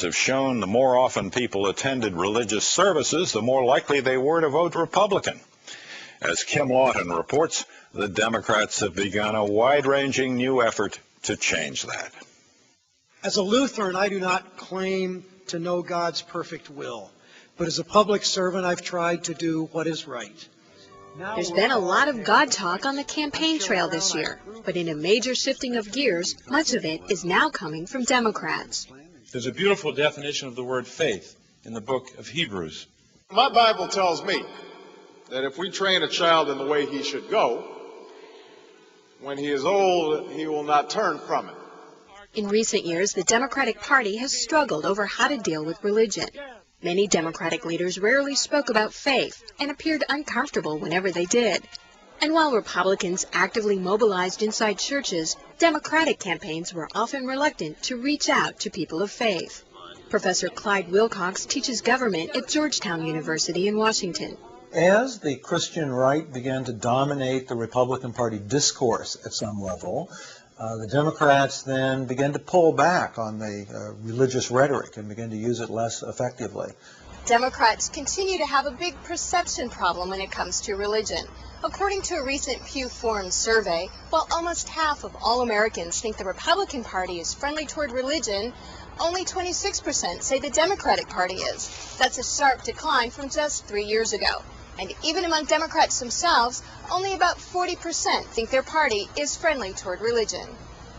have shown the more often people attended religious services, the more likely they were to vote Republican. As Kim Lawton reports, the Democrats have begun a wide-ranging new effort to change that. As a Lutheran, I do not claim to know God's perfect will, but as a public servant, I've tried to do what is right. There's been a lot of God talk on the campaign trail this year, but in a major shifting of gears, much of it is now coming from Democrats. There's a beautiful definition of the word faith in the book of Hebrews. My Bible tells me that if we train a child in the way he should go, when he is old, he will not turn from it. In recent years, the Democratic Party has struggled over how to deal with religion. Many Democratic leaders rarely spoke about faith and appeared uncomfortable whenever they did. And while Republicans actively mobilized inside churches, Democratic campaigns were often reluctant to reach out to people of faith. Professor Clyde Wilcox teaches government at Georgetown University in Washington. As the Christian right began to dominate the Republican Party discourse at some level, the Democrats then began to pull back on the religious rhetoric and began to use it less effectively. Democrats continue to have a big perception problem when it comes to religion. According to a recent Pew Forum survey, while almost half of all Americans think the Republican Party is friendly toward religion, only 26% say the Democratic Party is. That's a sharp decline from just 3 years ago. And even among Democrats themselves, only about 40% think their party is friendly toward religion.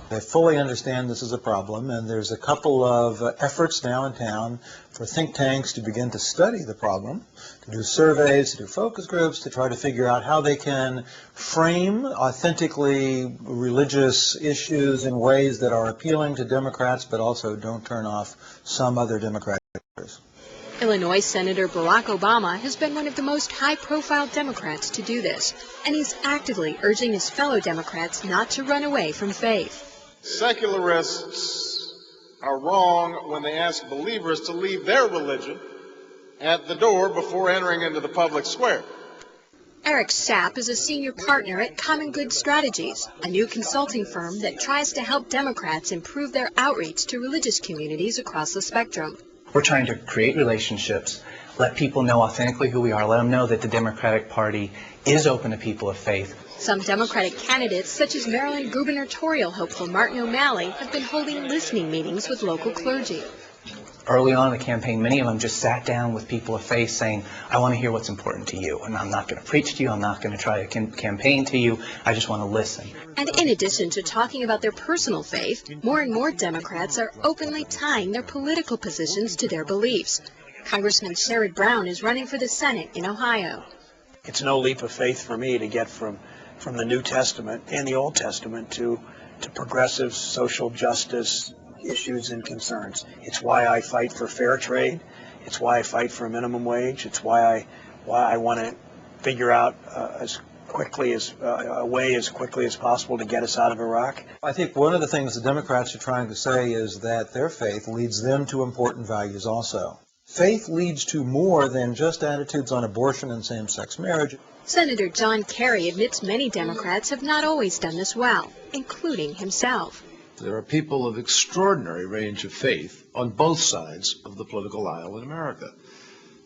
They fully understand this is a problem, and there's a couple of efforts now in town for think tanks to begin to study the problem, to do surveys, to do focus groups, to try to figure out how they can frame authentically religious issues in ways that are appealing to Democrats but also don't turn off some other Democratic leaders. Illinois Senator Barack Obama has been one of the most high-profile Democrats to do this, and he's actively urging his fellow Democrats not to run away from faith. Secularists are wrong when they ask believers to leave their religion at the door before entering into the public square. Eric Sapp is a senior partner at Common Good Strategies, a new consulting firm that tries to help Democrats improve their outreach to religious communities across the spectrum. We're trying to create relationships, let people know authentically who we are, let them know that the Democratic Party is open to people of faith. Some Democratic candidates, such as Maryland gubernatorial hopeful Martin O'Malley, have been holding listening meetings with local clergy. Early on in the campaign, many of them just sat down with people of faith saying, I want to hear what's important to you, and I'm not going to preach to you, I'm not going to try to campaign to you, I just want to listen. And in addition to talking about their personal faith, more and more Democrats are openly tying their political positions to their beliefs. Congressman Sherrod Brown is running for the Senate in Ohio. It's no leap of faith for me to get from the New Testament and the Old Testament to progressive social justice issues and concerns. It's why I fight for fair trade. It's why I fight for a minimum wage. It's why I want to figure out a way as quickly as possible to get us out of Iraq. I think one of the things the Democrats are trying to say is that their faith leads them to important values also. Faith leads to more than just attitudes on abortion and same-sex marriage. Senator John Kerry admits many Democrats have not always done this well, including himself. There are people of extraordinary range of faith on both sides of the political aisle in America.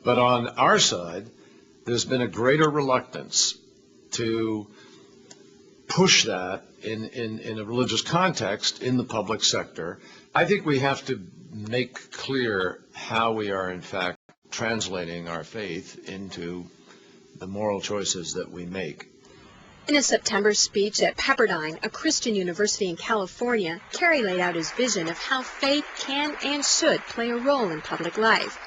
But on our side, there's been a greater reluctance to push that in a religious context in the public sector. I think we have to make clear how we are, in fact, translating our faith into the moral choices that we make. In a September speech at Pepperdine, a Christian university in California, Kerry laid out his vision of how faith can and should play a role in public life.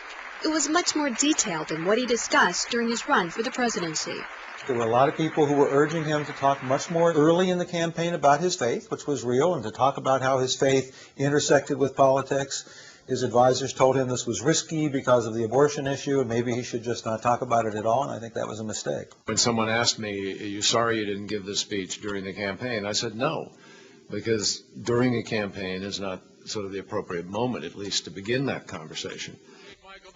It was much more detailed than what he discussed during his run for the presidency. There were a lot of people who were urging him to talk much more early in the campaign about his faith, which was real, and to talk about how his faith intersected with politics. His advisors told him this was risky because of the abortion issue, and maybe he should just not talk about it at all, and I think that was a mistake. When someone asked me, are you sorry you didn't give this speech during the campaign? I said no, because during a campaign is not sort of the appropriate moment, at least, to begin that conversation.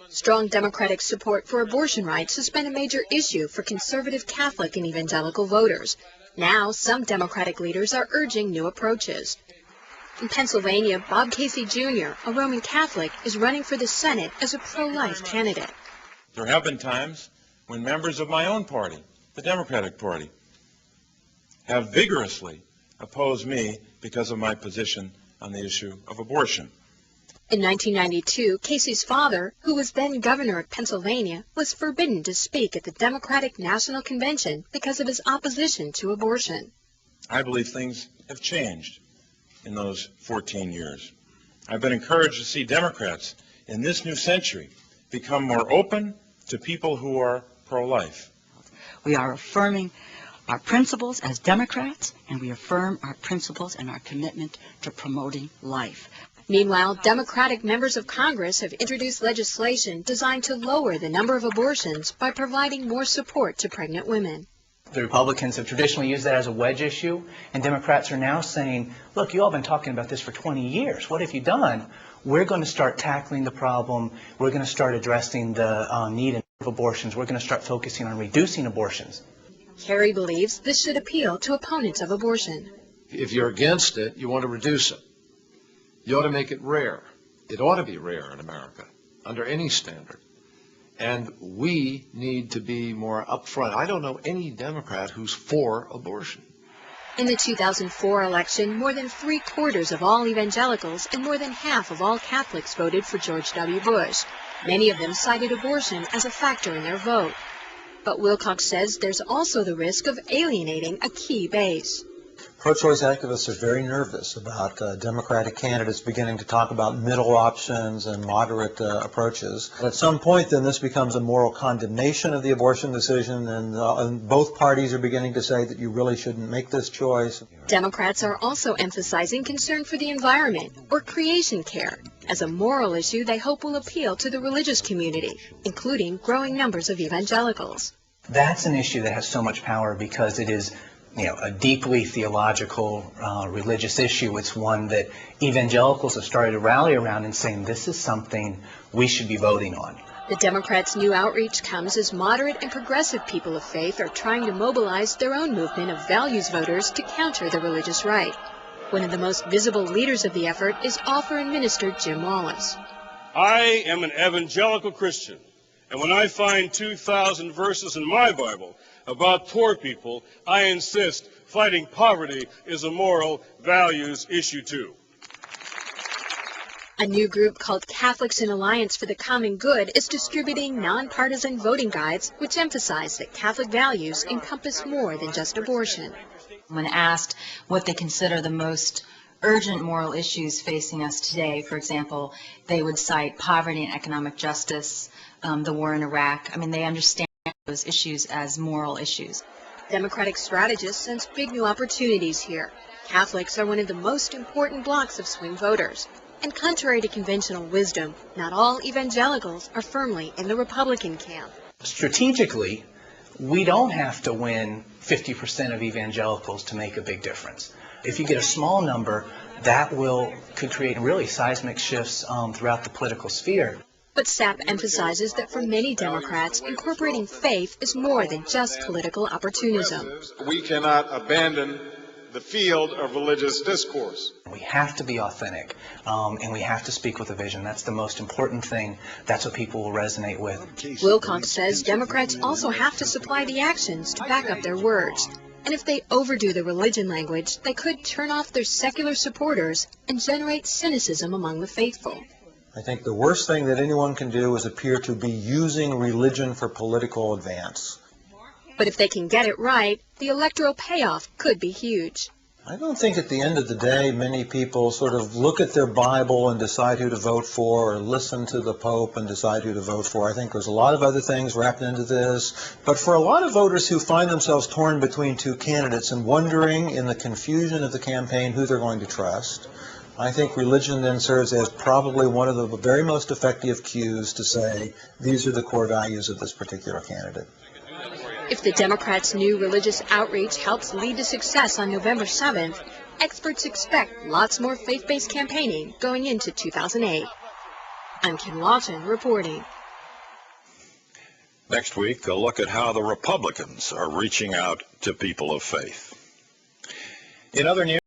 Strong Democratic support for abortion rights has been a major issue for conservative Catholic and evangelical voters. Now, some Democratic leaders are urging new approaches. In Pennsylvania, Bob Casey Jr., a Roman Catholic, is running for the Senate as a pro-life candidate. There have been times when members of my own party, the Democratic Party, have vigorously opposed me because of my position on the issue of abortion. In 1992, Casey's father, who was then governor of Pennsylvania, was forbidden to speak at the Democratic National Convention because of his opposition to abortion. I believe things have changed in those 14 years. I've been encouraged to see Democrats in this new century become more open to people who are pro-life. We are affirming our principles as Democrats, and we affirm our principles and our commitment to promoting life. Meanwhile, Democratic members of Congress have introduced legislation designed to lower the number of abortions by providing more support to pregnant women. The Republicans have traditionally used that as a wedge issue, and Democrats are now saying, look, you all have been talking about this for 20 years. What have you done? We're going to start tackling the problem. We're going to start addressing the need of abortions. We're going to start focusing on reducing abortions. Kerry believes this should appeal to opponents of abortion. If you're against it, you want to reduce it. You ought to make it rare. It ought to be rare in America, under any standard. And we need to be more upfront. I don't know any Democrat who's for abortion. In the 2004 election, more than 3/4 of all evangelicals and more than half of all Catholics voted for George W. Bush. Many of them cited abortion as a factor in their vote. But Wilcox says there's also the risk of alienating a key base. Pro-choice activists are very nervous about Democratic candidates beginning to talk about middle options and moderate approaches. At some point, then, this becomes a moral condemnation of the abortion decision, and both parties are beginning to say that you really shouldn't make this choice. Democrats are also emphasizing concern for the environment, or creation care, as a moral issue they hope will appeal to the religious community, including growing numbers of evangelicals. That's an issue that has so much power because it is a deeply theological, religious issue. It's one that evangelicals have started to rally around and saying this is something we should be voting on. The Democrats' new outreach comes as moderate and progressive people of faith are trying to mobilize their own movement of values voters to counter the religious right. One of the most visible leaders of the effort is author and minister Jim Wallace. I am an evangelical Christian, and when I find 2,000 verses in my Bible about poor people, I insist fighting poverty is a moral values issue too. A new group called Catholics in Alliance for the Common Good is distributing nonpartisan voting guides which emphasize that Catholic values encompass more than just abortion. When asked what they consider the most urgent moral issues facing us today, for example, they would cite poverty and economic justice, the war in Iraq. I mean, they understand those issues as moral issues. Democratic strategists sense big new opportunities here. Catholics are one of the most important blocs of swing voters. And contrary to conventional wisdom, not all evangelicals are firmly in the Republican camp. Strategically, we don't have to win 50% of evangelicals to make a big difference. If you get a small number, that could create really seismic shifts throughout the political sphere. But Sapp emphasizes that for many Democrats, incorporating faith is more than just political opportunism. We cannot abandon the field of religious discourse. We have to be authentic, and we have to speak with a vision. That's the most important thing. That's what people will resonate with. Wilcox says Democrats also have to supply the actions to back up their words. And if they overdo the religion language, they could turn off their secular supporters and generate cynicism among the faithful. I think the worst thing that anyone can do is appear to be using religion for political advance. But if they can get it right, the electoral payoff could be huge. I don't think at the end of the day many people sort of look at their Bible and decide who to vote for, or listen to the Pope and decide who to vote for. I think there's a lot of other things wrapped into this. But for a lot of voters who find themselves torn between two candidates and wondering in the confusion of the campaign who they're going to trust, I think religion then serves as probably one of the very most effective cues to say, these are the core values of this particular candidate. If the Democrats' new religious outreach helps lead to success on November 7th, experts expect lots more faith-based campaigning going into 2008. I'm Kim Lawton reporting. Next week, a look at how the Republicans are reaching out to people of faith. In other news,